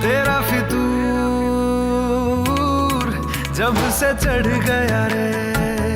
तेरा फितूर जब से चढ़ गया रे।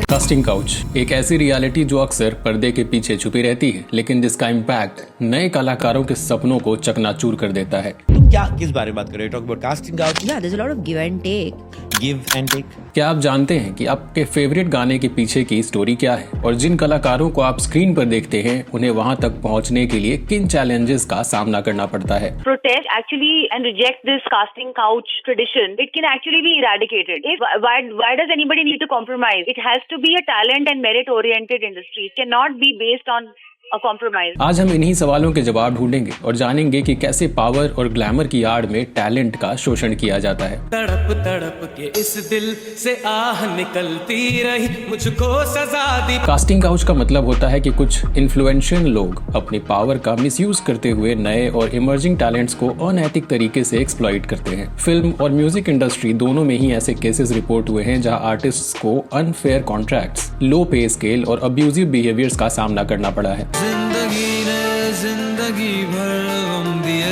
कास्टिंग काउच एक ऐसी रियलिटी जो अक्सर पर्दे के पीछे छुपी रहती है, लेकिन जिसका इम्पैक्ट नए कलाकारों के सपनों को चकनाचूर कर देता है। तुम क्या किस बारे में बात कर रहे हो? Talk about casting couch. Yeah, there's a lot of give and take. Give and take. क्या आप जानते हैं कि आपके फेवरेट गाने के पीछे की स्टोरी क्या है और जिन कलाकारों को आप स्क्रीन पर देखते हैं उन्हें वहां तक पहुंचने के लिए किन चैलेंजेस का सामना करना पड़ता है? Protest actually and reject this casting couch tradition. It can actually be eradicated. Why does anybody need to compromise? It has to be a talent and merit oriented industry. It cannot be based on a compromise. आज हम इन्हीं सवालों के जवाब ढूंढेंगे और जानेंगे कि कैसे पावर और ग्लैमर की आड़ में टैलेंट का शोषण किया जाता है। तड़प तड़प के इस दिल से आह निकलती रही, मुझको सजा दी। कास्टिंग काउच का मतलब होता है कि कुछ इन्फ्लुएंशियल लोग अपनी पावर का मिसयूज करते हुए नए और इमर्जिंग टैलेंट्स को अनैतिक तरीके से एक्सप्लॉइट करते हैं। फिल्म और म्यूजिक इंडस्ट्री दोनों में ही ऐसे केसेस रिपोर्ट हुए हैं जहां आर्टिस्ट्स को अनफेयर कॉन्ट्रैक्ट्स, लो पे स्केल और अब्यूजिव बिहेवियर्स का सामना करना पड़ा है। जिंदगी ने जिंदगी भर गम दिए।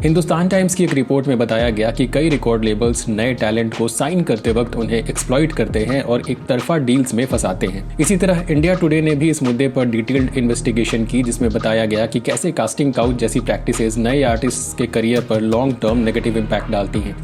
हिंदुस्तान टाइम्स की एक रिपोर्ट में बताया गया कि कई रिकॉर्ड लेबल्स नए टैलेंट को साइन करते वक्त उन्हें एक्सप्लॉइट करते हैं और एक तरफा डील्स में फंसाते हैं। इसी तरह इंडिया टुडे ने भी इस मुद्दे पर डिटेल्ड इन्वेस्टिगेशन की, जिसमें बताया गया कि कैसे कास्टिंग काउच जैसी प्रैक्टिसेस नए आर्टिस्ट के करियर पर लॉन्ग टर्म नेगेटिव इम्पैक्ट डालती हैं।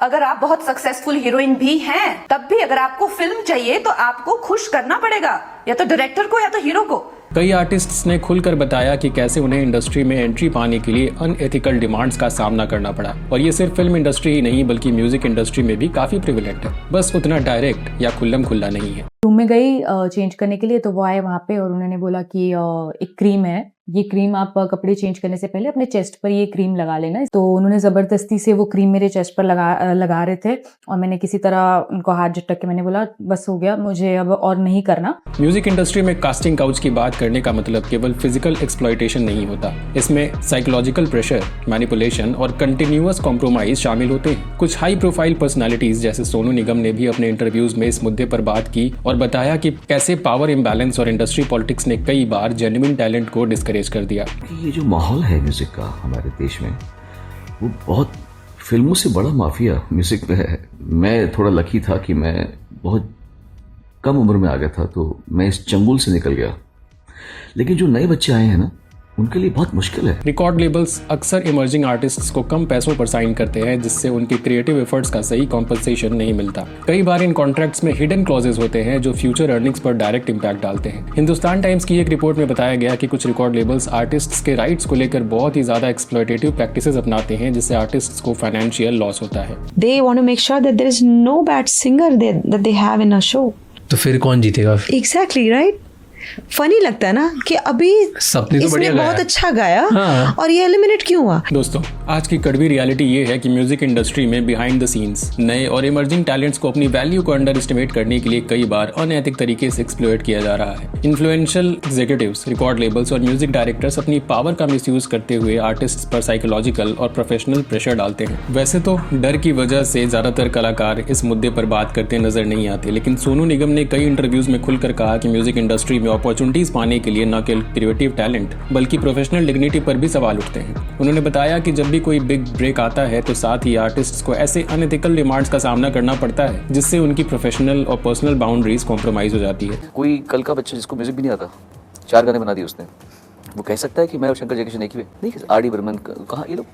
अगर आप बहुत सक्सेसफुल हीरोइन भी हैं, तब भी अगर आपको फिल्म चाहिए तो आपको खुश करना पड़ेगा, या तो डायरेक्टर को या तो हीरो को। कई आर्टिस्ट्स ने खुलकर बताया कि कैसे उन्हें इंडस्ट्री में एंट्री पाने के लिए अनएथिकल डिमांड्स का सामना करना पड़ा, और ये सिर्फ फिल्म इंडस्ट्री ही नहीं बल्कि म्यूजिक इंडस्ट्री में भी काफी प्रिविलेंट है, बस उतना डायरेक्ट या खुल्लम खुल्ला नहीं है। रूम में गई चेंज करने के लिए, तो वो आए वहाँ पे और उन्होंने बोला कि एक क्रीम है, ये क्रीम आप कपड़े चेंज करने से पहले अपने चेस्ट पर ये क्रीम लगा लेना। तो उन्होंने जबरदस्ती से वो क्रीम मेरे चेस्ट पर लगा रहे थे और मैंने किसी तरह उनको हाथ झटक के मैंने बोला बस हो गया, मुझे अब और नहीं करना। म्यूजिक इंडस्ट्री में कास्टिंग काउच की बात करने का मतलब केवल फिजिकल एक्सप्लॉयटेशन नहीं होता, इसमें साइकोलॉजिकल प्रेशर, मैनिपुलेशन और कंटिन्यूअस कॉम्प्रोमाइज शामिल होते हैं। कुछ हाई प्रोफाइल पर्सनालिटीज जैसे सोनू निगम ने भी अपने इंटरव्यूज में इस मुद्दे पर बात की और बताया कि कैसे पावर इम्बैलेंस और इंडस्ट्री पॉलिटिक्स ने कई बार जेन्युइन टैलेंट को डिस्करेज कर दिया। ये जो माहौल है म्यूजिक का हमारे देश में, वो बहुत फिल्मों से बड़ा माफिया म्यूजिक में है। मैं थोड़ा लकी था कि मैं बहुत कम उम्र में आ गया था, तो मैं इस चंगुल से निकल गया, लेकिन जो नए बच्चे आए हैं ना, उनके लिए बहुत मुश्किल है। रिकॉर्ड लेबल्स अक्सर इमर्जिंग आर्टिस्ट्स को कम पैसों पर साइन करते हैं, जिससे उनके क्रिएटिव एफर्ट्स का सही कॉम्पनसेशन नहीं मिलता। कई बार इन कॉन्ट्रैक्ट्स में हिडन क्लॉजेस होते हैं जो फ्यूचर अर्निंग्स पर डायरेक्ट इम्पैक्ट डालते हैं। हिंदुस्तान टाइम्स की एक रिपोर्ट में बताया गया कि कुछ रिकॉर्ड लेबल्स आर्टिस्ट्स के राइट्स को लेकर बहुत ही ज्यादा एक्सप्लॉयटेटिव प्रैक्टिसेस अपनाते हैं, जिससे आर्टिस्ट्स को फाइनेंशियल लॉस होता है। They want to make sure that there is no bad singer that they have in a show. तो फिर कौन जीतेगा? Exactly, right? फनी लगता है ना कि अभी सबने तो बढ़िया बहुत अच्छा गाया हाँ। और ये एलिमिनेट क्यों हुआ? दोस्तों, आज की कड़वी रियलिटी ये है कि म्यूजिक इंडस्ट्री में बिहाइंड द सीन्स नए और इमर्जिंग टैलेंट्स को अपनी वैल्यू को अंडर एस्टिमेट करने के लिए कई बार अनैतिक तरीके से एक्सप्लॉइट किया जा रहा है। इन्फ्लुएंशियल एग्जीक्यूटिव्स, रिकॉर्ड लेबल्स और म्यूजिक डायरेक्टर्स अपनी पावर का मिसयूज करते हुए आर्टिस्ट्स पर साइकोलॉजिकल और प्रोफेशनल प्रेशर डालते हैं। वैसे तो डर की वजह से ज्यादातर कलाकार इस मुद्दे पर बात करते नजर नहीं आते, लेकिन सोनू निगम ने कई इंटरव्यूज में खुलकर कहा कि म्यूजिक इंडस्ट्री में अपॉर्चुनिटीज पाने के लिए न केवल क्रिएटिव टैलेंट बल्कि प्रोफेशनल डिग्निटी पर भी सवाल उठते हैं। उन्होंने बताया कि जब भी कोई बिग ब्रेक आता है तो साथ ही आर्टिस्ट्स को ऐसे अनएथिकल डिमांड्स का सामना करना पड़ता है, जिससे उनकी प्रोफेशनल और पर्सनल बाउंड्रीज कॉम्प्रोमाइज हो जाती है। कोई कल का बच्चा जिसको म्यूजिक भी नहीं आता, 4 गाने बना दिए उसने, वो कह सकता है कि मैं और शंकर जयकिशन एक ही नहीं? आर.डी. बर्मन, कहाँ ये लोग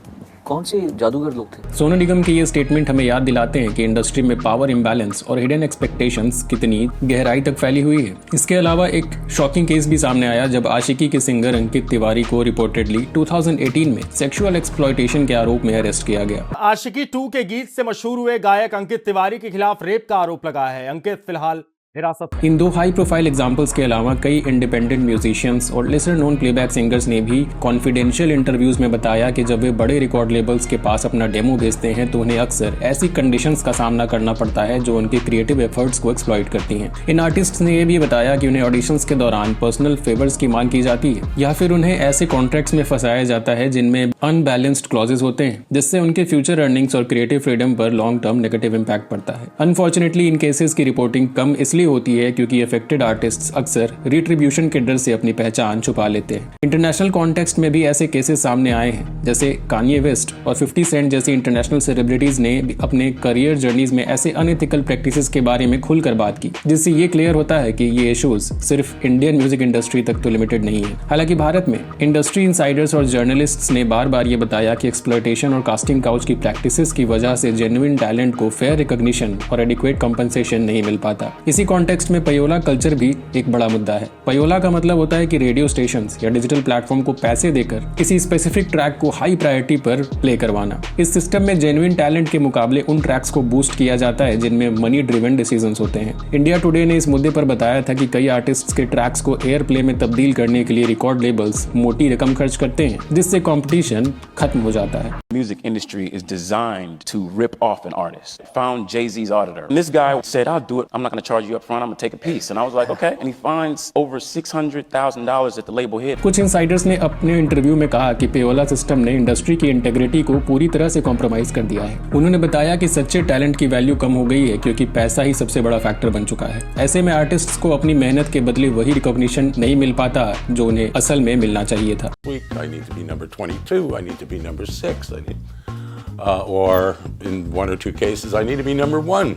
कौन से जादूगर लोग थे? सोनू निगम के ये स्टेटमेंट हमें याद दिलाते हैं कि इंडस्ट्री में पावर इम्बैलेंस और हिडन एक्सपेक्टेशंस कितनी गहराई तक फैली हुई है। इसके अलावा एक शॉकिंग केस भी सामने आया जब आशिकी के सिंगर अंकित तिवारी को रिपोर्टेडली 2018 में सेक्सुअल एक्सप्लॉयटेशन के आरोप में अरेस्ट किया गया। आशिकी 2 के गीत से मशहूर हुए गायक अंकित तिवारी के खिलाफ रेप का आरोप लगा है। अंकित फिलहाल हिरासत। इन दो हाई प्रोफाइल एग्जांपल्स के अलावा कई इंडिपेंडेंट म्यूजिशियंस और लेसर नोन प्लेबैक सिंगर्स ने भी कॉन्फिडेंशियल इंटरव्यूज में बताया कि जब वे बड़े रिकॉर्ड लेबल्स के पास अपना डेमो भेजते हैं तो उन्हें अक्सर ऐसी कंडीशंस का सामना करना पड़ता है जो उनके क्रिएटिव एफर्ट्स को एक्सप्लॉइट करती हैं। इन आर्टिस्ट्स ने यह भी बताया कि उन्हें ऑडिशंस के दौरान पर्सनल फेवर्स की मांग की जाती है या फिर उन्हें ऐसे कॉन्ट्रैक्ट्स में फंसाया जाता है जिनमें अनबैलेंस्ड क्लॉजेस होते हैं, जिससे उनके फ्यूचर अर्निंग्स और क्रिएटिव फ्रीडम पर लॉन्ग टर्म नेगेटिव इम्पैक्ट पड़ता है। अनफॉर्चुनेटली इन केसेस की रिपोर्टिंग कम इसलिए इसलिए होती है क्योंकि अफेक्टेड आर्टिस्ट्स अक्सर रिट्रीब्यूशन के डर से अपनी पहचान छुपा लेते हैं। इंटरनेशनल कॉन्टेक्स्ट में भी ऐसे केसेस सामने आए हैं, जैसे कान्ये वेस्ट और 50 सेंट जैसी इंटरनेशनल सेलिब्रिटीज ने अपने करियर जर्नीज में ऐसे अनएथिकल प्रैक्टिसेस के बारे में खुलकर बात की, जिससे ये क्लियर होता है कि ये इश्यूज सिर्फ इंडियन म्यूजिक इंडस्ट्री तक तो लिमिटेड नहीं है। हालांकि भारत में इंडस्ट्री इनसाइडर्स और जर्नलिस्ट्स ने बार बार ये बताया कि एक्सप्लॉयटेशन और कास्टिंग काउच की प्रैक्टिसेस की वजह से जेन्युइन टैलेंट को फेयर रिकॉग्निशन और एडिक्वेट कंपनसेशन नहीं मिल पाता। इसी कॉन्टेक्स्ट में पयोला कल्चर भी एक बड़ा मुद्दा है। पयोला का मतलब होता है कि रेडियो स्टेशंस या डिजिटल प्लेटफॉर्म को पैसे देकर किसी स्पेसिफिक ट्रैक को हाई प्रायोरिटी पर प्ले करवाना। इस सिस्टम में जेन्युइन टैलेंट के मुकाबले उन ट्रैक्स को बूस्ट किया जाता है जिनमें मनी ड्रिवन डिसीजंस होते हैं। इंडिया टुडे ने इस मुद्दे पर बताया था कि कई आर्टिस्ट्स के ट्रैक्स को एयर प्ले में तब्दील करने के लिए रिकॉर्ड लेबल्स मोटी रकम खर्च करते हैं, जिससे कंपटीशन खत्म हो जाता है। Music industry is designed to rip off an artist. Found Jay-Z's auditor. And this guy said, "I'll do it. I'm not going to charge you up front. I'm going to take a piece." And I was like, "Okay." And he finds over $600,000 at the label head. कुछ Insiders ने अपने interview में कहा कि पेयोला system ने industry की integrity को पूरी तरह से कॉम्प्रोमाइज कर दिया है। उन्होंने बताया कि सच्चे टैलेंट की वैल्यू कम हो गई है क्योंकि पैसा ही सबसे बड़ा फैक्टर बन चुका है। ऐसे में आर्टिस्ट्स को अपनी मेहनत के बदले वही रिकॉग्निशन नहीं मिल पाता जो उन्हें असल में मिलना चाहिए था। I need to be number 22. I need to be number 6. Or in one or two cases, I need to be number 1.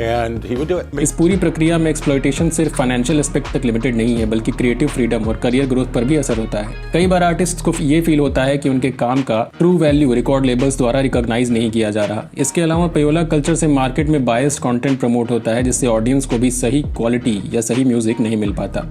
And he would do it. इस पूरी प्रक्रिया में एक्सप्लॉयटेशन सिर्फ फाइनेंशियल एस्पेक्ट तक लिमिटेड नहीं है, बल्कि क्रिएटिव फ्रीडम और करियर ग्रोथ पर भी असर होता है। कई बार आर्टिस्ट को ये फील होता है कि उनके काम का ट्रू वैल्यू रिकॉर्ड लेबल्स द्वारा रिकॉग्नाइज नहीं किया जा रहा। इसके अलावा पयोला कल्चर से मार्केट में बायस्ड कंटेंट प्रमोट होता है, जिससे ऑडियंस को भी सही क्वालिटी या सही म्यूजिक नहीं मिल पाता।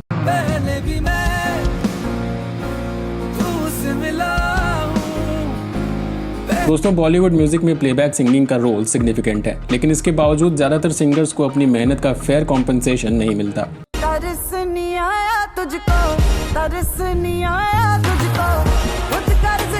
दोस्तों, बॉलीवुड म्यूजिक में प्लेबैक सिंगिंग का रोल सिग्निफिकेंट है, लेकिन इसके बावजूद ज्यादातर सिंगर्स को अपनी मेहनत का फेयर कॉम्पनसेशन नहीं मिलता।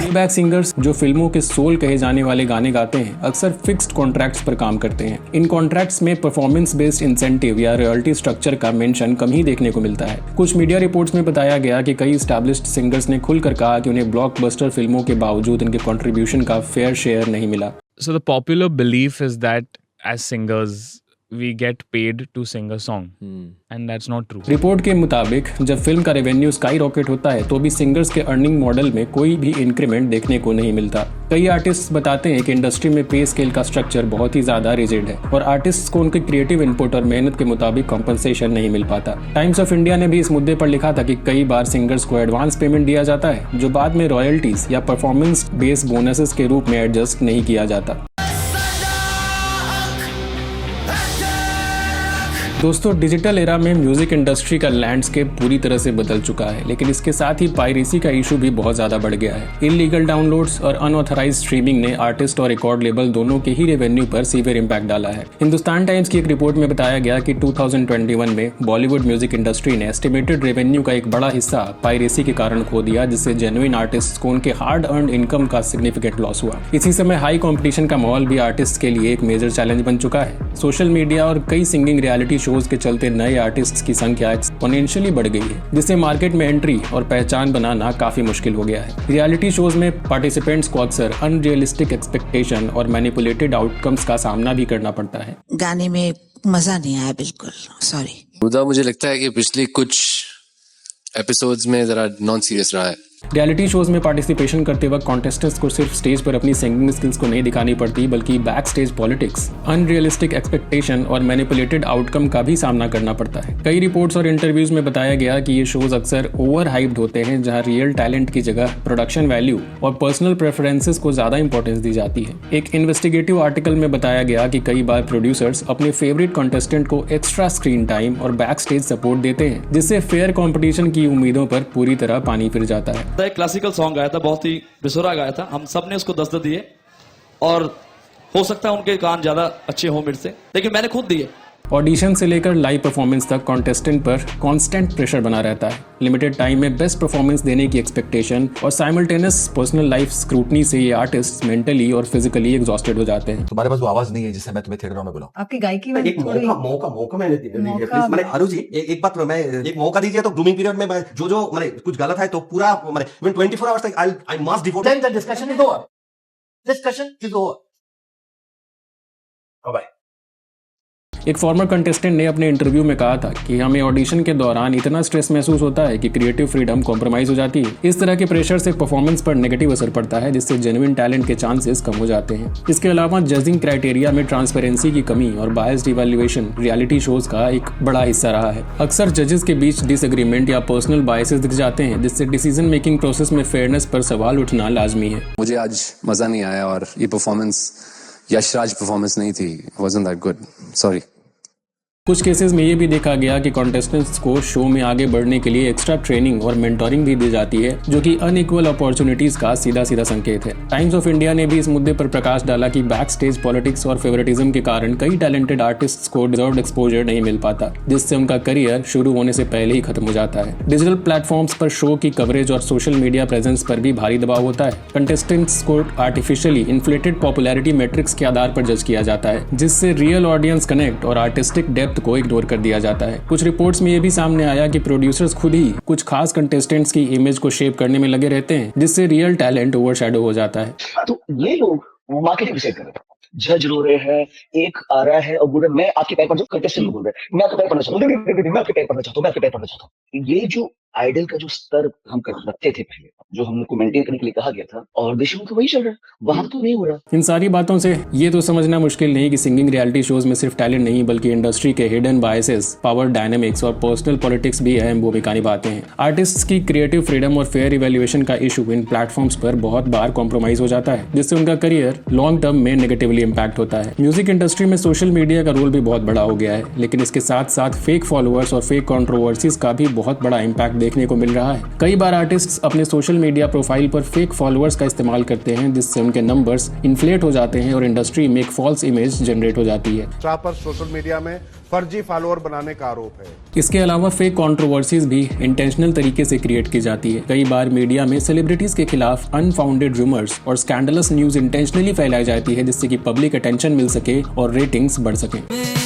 प्लेबैक सिंगर्स जो फिल्मों के सोल कहे जाने वाले गाने गाते हैं, अक्सर फिक्स्ड कॉन्ट्रैक्ट्स पर काम करते हैं। इन कॉन्ट्रैक्ट्स में परफॉर्मेंस बेस्ड इंसेंटिव या रॉयल्टी स्ट्रक्चर का मेंशन कम ही देखने को मिलता है। कुछ मीडिया रिपोर्ट्स में बताया गया कि कई एस्टैब्लिश्ड सिंगर्स ने खुलकर कहा कि उन्हें ब्लॉकबस्टर फिल्मों के बावजूद उनके कंट्रीब्यूशन का फेयर शेयर नहीं मिला। So the popular belief is that as singers we get paid to sing a song, and that's not true. Report के मुताबिक जब फिल्म का रेवेन्यू स्काई रॉकेट होता है तो भी सिंगर्स के अर्निंग मॉडल में कोई भी इंक्रीमेंट देखने को नहीं मिलता। कई आर्टिस्ट बताते हैं कि इंडस्ट्री में पे स्केल का स्ट्रक्चर बहुत ही ज्यादा रिजिड है और आर्टिस्ट को उनके क्रिएटिव इनपुट और मेहनत के मुताबिक कॉम्पनसेशन नहीं मिल पाता। टाइम्स ऑफ इंडिया ने भी इस मुद्दे पर लिखा था कि कई बार सिंगर्स को एडवांस पेमेंट दिया जाता है जो बाद में रॉयल्टीज या परफॉर्मेंस बेस्ड बोनसेस के रूप में एडजस्ट नहीं किया जाता। दोस्तों, डिजिटल एरा में म्यूजिक इंडस्ट्री का लैंडस्केप पूरी तरह से बदल चुका है, लेकिन इसके साथ ही पायरेसी का इशू भी बहुत ज्यादा बढ़ गया है। इलीगल डाउनलोड्स और अनऑथराइज्ड स्ट्रीमिंग ने आर्टिस्ट और रिकॉर्ड लेबल दोनों के ही रेवेन्यू पर सीवियर इम्पैक्ट डाला है। हिंदुस्तान टाइम्स की एक रिपोर्ट में बताया गया कि 2021 में बॉलीवुड म्यूजिक इंडस्ट्री ने एस्टिमेटेड रेवेन्यू का एक बड़ा हिस्सा पायरेसी के कारण खो दिया, जिससे जेन्युइन आर्टिस्ट को उनके हार्ड अर्न इनकम का सिग्निफिकेंट लॉस हुआ। इसी समय हाई कॉम्पिटिशन का माहौल भी आर्टिस्ट के लिए एक मेजर चैलेंज बन चुका है। सोशल मीडिया और कई सिंगिंग रियलिटी शोज के चलते नए आर्टिस्ट्स की संख्या एक्सपोनेंशियली बढ़ गई है, जिससे मार्केट में एंट्री और पहचान बनाना काफी मुश्किल हो गया है। रियलिटी शोज में पार्टिसिपेंट्स को अक्सर अनरियलिस्टिक एक्सपेक्टेशन और मैनिपुलेटेड आउटकम्स का सामना भी करना पड़ता है। गाने में मजा नहीं आया, बिल्कुल सॉरी। मुझे लगता है कि पिछले कुछ एपिसोड्स में जरा नॉन सीरियस रहा है। रियलिटी शोज में पार्टिसिपेशन करते वक्त कॉन्टेस्टेंट्स को सिर्फ स्टेज पर अपनी सिंगिंग स्किल्स को नहीं दिखानी पड़ती, बल्कि back stage politics, unrealistic expectation और मैनिपुलेटेड आउटकम का भी सामना करना पड़ता है। कई रिपोर्ट्स और इंटरव्यूज में बताया गया कि ये शोज अक्सर ओवर हाइप्ड होते हैं, जहां रियल टैलेंट की जगह प्रोडक्शन वैल्यू और पर्सनल प्रेफरेंसेस को ज्यादा इंपॉर्टेंस दी जाती है। एक इन्वेस्टिगेटिव आर्टिकल में बताया गया कि कई बार प्रोड्यूसर्स अपने फेवरेट कॉन्टेस्टेंट को एक्स्ट्रा स्क्रीन टाइम और बैक स्टेज सपोर्ट देते हैं, जिससे फेयर कॉम्पिटिशन की उम्मीदों पर पूरी तरह पानी फिर जाता है। एक क्लासिकल सॉन्ग गाया था, बहुत ही बेसुरा गाया था, हम सब ने उसको 10 दिए और हो सकता है उनके गान ज्यादा अच्छे हो मेरे से, लेकिन मैंने खुद दिए। ऑडिशन से लेकर लाइव परफॉर्मेंस तक कॉन्टेस्टेंट पर कांस्टेंट प्रेशर बना रहता है। लिमिटेड टाइम में बेस्ट परफॉर्मेंस देने की एक्सपेक्टेशन और साइमल्टेनियस पर्सनल लाइफ स्क्रूटनी से ये आर्टिस्ट मेंटली और फिजिकली एग्जॉस्टेड हो जाते हैं। तुम्हारे पास वो आवाज नहीं है जिससे मैं तुम्हें थिएटर में बुलाऊं। आपकी गायकी में एक मौका मैंने मैंने अरु जी एक बात मैं एक मौका दीजिए तो ग्रूमिंग पीरियड में जो मैंने कुछ गलत है तो पूरा मैंने 24 आवर्स तक I must devote. Then the discussion is over. Discussion is over. Bye. एक फॉर्मर कंटेस्टेंट ने अपने इंटरव्यू में कहा था कि हमें ऑडिशन के दौरान इतना स्ट्रेस महसूस होता है कि क्रिएटिव फ्रीडम कॉम्प्रोमाइज हो जाती है। इस तरह के प्रेशर से परफॉर्मेंस पर नेगेटिव असर पड़ता है, जिससे जेन्युइन टैलेंट के चांसेस कम हो जाते हैं। इसके अलावा जजिंग क्राइटेरिया में ट्रांसपेरेंसी की कमी और बायस्ड इवैल्यूएशन रियलिटी शोज का एक बड़ा हिस्सा रहा है। अक्सर जजेस के बीच डिसएग्रीमेंट या पर्सनल बायसेस दिख जाते हैं, जिससे डिसीजन मेकिंग प्रोसेस में फेयरनेस पर सवाल उठना लाजमी है। मुझे आज मजा नहीं आया और ये परफॉर्मेंस यशराज परफॉर्मेंस नहीं थी, wasn't that good, sorry। कुछ केसेस में ये भी देखा गया कि कॉन्टेस्टेंट्स को शो में आगे बढ़ने के लिए एक्स्ट्रा ट्रेनिंग और मेंटोरिंग भी दी जाती है, जो कि अनइक्वल अपॉर्चुनिटीज का सीधा सीधा संकेत है। टाइम्स ऑफ इंडिया ने भी इस मुद्दे पर प्रकाश डाला कि बैक स्टेज पॉलिटिक्स और फेवरेटिज्म के कारण कई टैलेंटेड आर्टिस्ट्स को डिजर्व्ड एक्सपोजर नहीं मिल पाता, जिससे उनका करियर शुरू होने से पहले ही खत्म हो जाता है। डिजिटल प्लेटफॉर्म्स पर शो की कवरेज और सोशल मीडिया प्रेजेंस पर भी भारी दबाव होता है। कंटेस्टेंट्स को आर्टिफिशियली इन्फ्लेटेड पॉपुलैरिटी मैट्रिक्स के आधार पर जज किया जाता है, जिससे रियल ऑडियंस कनेक्ट और आर्टिस्टिक डेप्थ को इग्नोर कर दिया जाता है। कुछ रिपोर्ट्स में यह भी सामने आया कि प्रोड्यूसर्स खुद ही कुछ खास कंटेस्टेंट्स की इमेज को शेप करने में लगे रहते हैं, जिससे रियल टैलेंट ओवरशैडो हो जाता है। तो ये लोग मार्केटिंग डिसाइड कर रहे हैं, जज रो रहे हैं, एक आ रहा है और बोल रहे मैं आपके पैर पर कंटेस्टेंट बोल रहे हैं मैं आपके पैर पड़ना चाहता हूँ, मैं आपके पैर पड़ना चाहता हूँ, मैं आपके पैर पड़ना चाहता हूँ। ये जो आइडल का जो स्तर हम रखते थे पहले, जो हमको मेंटेन करने के लिए कहा गया था, और देशों में तो वही चल रहा है, वहां तो नहीं हो रहा। इन सारी बातों से ये तो समझना मुश्किल नहीं कि सिंगिंग रियलिटी शोज में सिर्फ टैलेंट नहीं बल्कि इंडस्ट्री के हिडन बायसेस, पावर डायनामिक्स और पर्सनल पॉलिटिक्स भी अहम भूमिका निभाते हैं। आर्टिस्ट्स की क्रिएटिव फ्रीडम और फेयर इवैल्यूएशन का इशू इन प्लेटफॉर्म्स पर बहुत बार कॉम्प्रोमाइज हो जाता है, जिससे उनका करियर लॉन्ग टर्म में नेगेटिवली इम्पैक्ट होता है। म्यूजिक इंडस्ट्री में सोशल मीडिया का रोल भी बहुत बड़ा हो गया है, लेकिन इसके साथ साथ फेक फॉलोअर्स और फेक कंट्रोवर्सीज का भी बहुत बड़ा इम्पैक्ट देखने को मिल रहा है। कई बार आर्टिस्ट्स अपने सोशल मीडिया प्रोफाइल पर फेक फॉलोअर्स का इस्तेमाल करते हैं, जिससे उनके नंबर्स इन्फ्लेट हो जाते हैं और इंडस्ट्री में एक फॉल्स इमेज जनरेट हो जाती है। पर सोशल मीडिया में फर्जी फॉलोअर बनाने का आरोप है। इसके अलावा फेक कंट्रोवर्सीज भी इंटेंशनल तरीके से क्रिएट की जाती है। कई बार मीडिया में सेलिब्रिटीज के खिलाफ अनफाउंडेड रूमर्स और स्कैंडलस न्यूज इंटेंशनली फैलाई जाती है, जिससे कि पब्लिक अटेंशन मिल सके और रेटिंग्स बढ़ सके।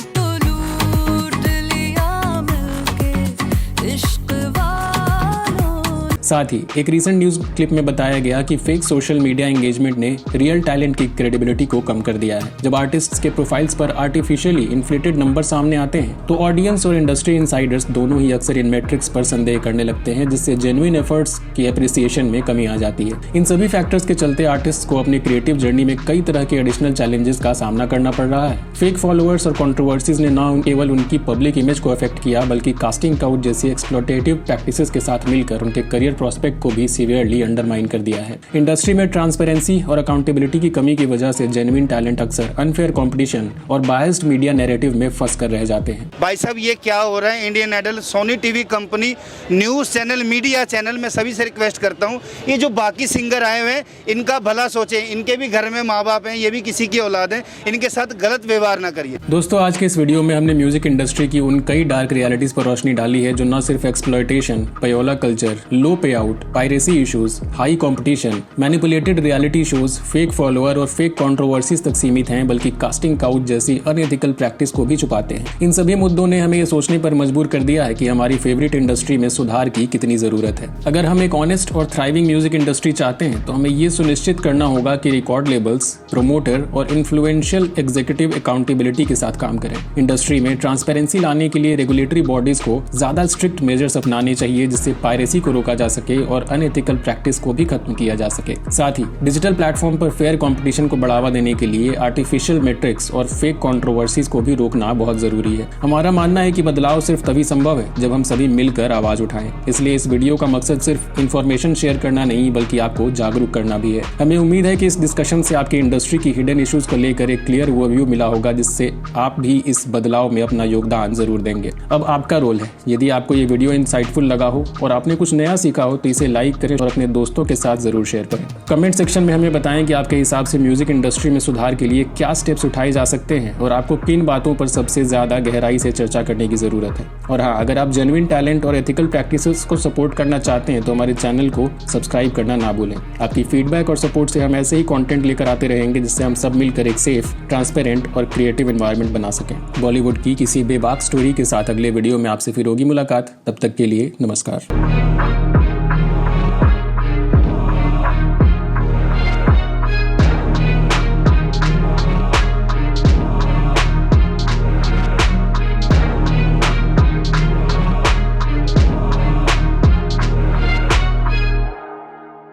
साथ ही एक रीसेंट न्यूज क्लिप में बताया गया कि फेक सोशल मीडिया एंगेजमेंट ने रियल टैलेंट की क्रेडिबिलिटी को कम कर दिया है। जब आर्टिस्ट्स के प्रोफाइल्स पर आर्टिफिशियली इन्फ्लेटेड नंबर सामने आते हैं, तो ऑडियंस और इंडस्ट्री इनसाइडर्स दोनों ही अक्सर इन मैट्रिक्स पर संदेह करने लगते हैं, जिससे जेन्युइन एफर्ट्स की एप्रिसिएशन में कमी आ जाती है। इन सभी फैक्टर्स के चलते आर्टिस्ट को अपनी क्रिएटिव जर्नी में कई तरह के एडिशनल चैलेंजेस का सामना करना पड़ रहा है। फेक फॉलोअर्स और कंट्रोवर्सीज ने न केवल उनकी पब्लिक इमेज को अफेक्ट किया, बल्कि कास्टिंग काउच जैसी एक्सप्लॉटेटिव प्रैक्टिसेस के साथ मिलकर उनके करियर प्रोस्पेक्ट को भी सीवियरली अंडरमाइन कर दिया है। इंडस्ट्री में ट्रांसपेरेंसी और अकाउंटेबिलिटी की कमी की वजह से जेन्युइन टैलेंट अक्सर अनफेयर कंपटीशन और बायस्ड मीडिया नैरेटिव में फंस कर रह जाते हैं। भाई साहब, ये क्या हो रहा है? Indian Idol, Sony TV company, news channel, media channel में सभी से रिक्वेस्ट करता हूँ, ये जो बाकी सिंगर आए हुए हैं इनका भला सोचें। इनके भी घर में माँ बाप हैं, ये भी किसी की औलाद है, इनके साथ गलत व्यवहार ना करिए। दोस्तों, आज के इस वीडियो में हमने म्यूजिक इंडस्ट्री की उन कई डार्क रियलिटीज पर रोशनी डाली है, जो न सिर्फ एक्सप्लॉयटेशन, पयोला कल्चर, लो पे out, piracy issues, high competition, manipulated reality shows, fake follower और फेक कंट्रोवर्सीज तक सीमित हैं, बल्कि कास्टिंग काउच जैसी अनएथिकल प्रैक्टिस को भी छुपाते हैं। इन सभी मुद्दों ने हमें ये सोचने पर मजबूर कर दिया है कि हमारी फेवरेट इंडस्ट्री में सुधार की कितनी जरूरत है। अगर हम एक ऑनेस्ट और थ्राइविंग म्यूजिक इंडस्ट्री चाहते हैं, तो हमें ये सुनिश्चित करना होगा कि रिकॉर्ड लेबल्स, प्रोमोटर और इन्फ्लुएंशियल एग्जीक्यूटिव अकाउंटेबिलिटी के साथ काम करें। इंडस्ट्री में ट्रांसपेरेंसी लाने के लिए रेगुलेटरी बॉडीज को ज्यादा स्ट्रिक्ट मेजर्स अपनाने चाहिए, जिससे पायरेसी को रोका जा सके और अनएथिकल प्रैक्टिस को भी खत्म किया जा सके। साथ ही डिजिटल प्लेटफॉर्म पर फेयर कंपटीशन को बढ़ावा देने के लिए आर्टिफिशियल मैट्रिक्स और फेक कंट्रोवर्सीज को भी रोकना बहुत जरूरी है। हमारा मानना है कि बदलाव सिर्फ तभी संभव है जब हम सभी मिलकर आवाज उठाएं। इसलिए इस वीडियो का मकसद सिर्फ इंफॉर्मेशन शेयर करना नहीं, बल्कि आपको जागरूक करना भी है। हमें उम्मीद है कि इस डिस्कशन से आपकी इंडस्ट्री की हिडन इश्यूज को लेकर एक क्लियर ओवरव्यू मिला होगा, जिससे आप भी इस बदलाव में अपना योगदान जरूर देंगे। अब आपका रोल है। यदि आपको ये वीडियो इंसाइटफुल लगा हो और आपने कुछ नया सीखा हो, तो इसे लाइक करें और अपने दोस्तों के साथ जरूर शेयर करें। कमेंट सेक्शन में हमें बताएं कि आपके हिसाब से म्यूजिक इंडस्ट्री में सुधार के लिए क्या स्टेप्स उठाए जा सकते हैं और आपको किन बातों पर सबसे ज्यादा गहराई से चर्चा करने की जरूरत है। और हाँ, अगर आप जेन्युइन टैलेंट और एथिकल प्रैक्टिसेस को सपोर्ट करना चाहते हैं, तो हमारे चैनल को सब्सक्राइब करना ना भूलें। आपकी फीडबैक और सपोर्ट से हम ऐसे ही कंटेंट लेकर आते रहेंगे, जिससे हम सब मिलकर एक सेफ, ट्रांसपेरेंट और क्रिएटिव एनवायरनमेंट बना सकें। बॉलीवुड की किसी बेबाक स्टोरी के साथ अगले वीडियो में आपसे फिर होगी मुलाकात। तब तक के लिए नमस्कार।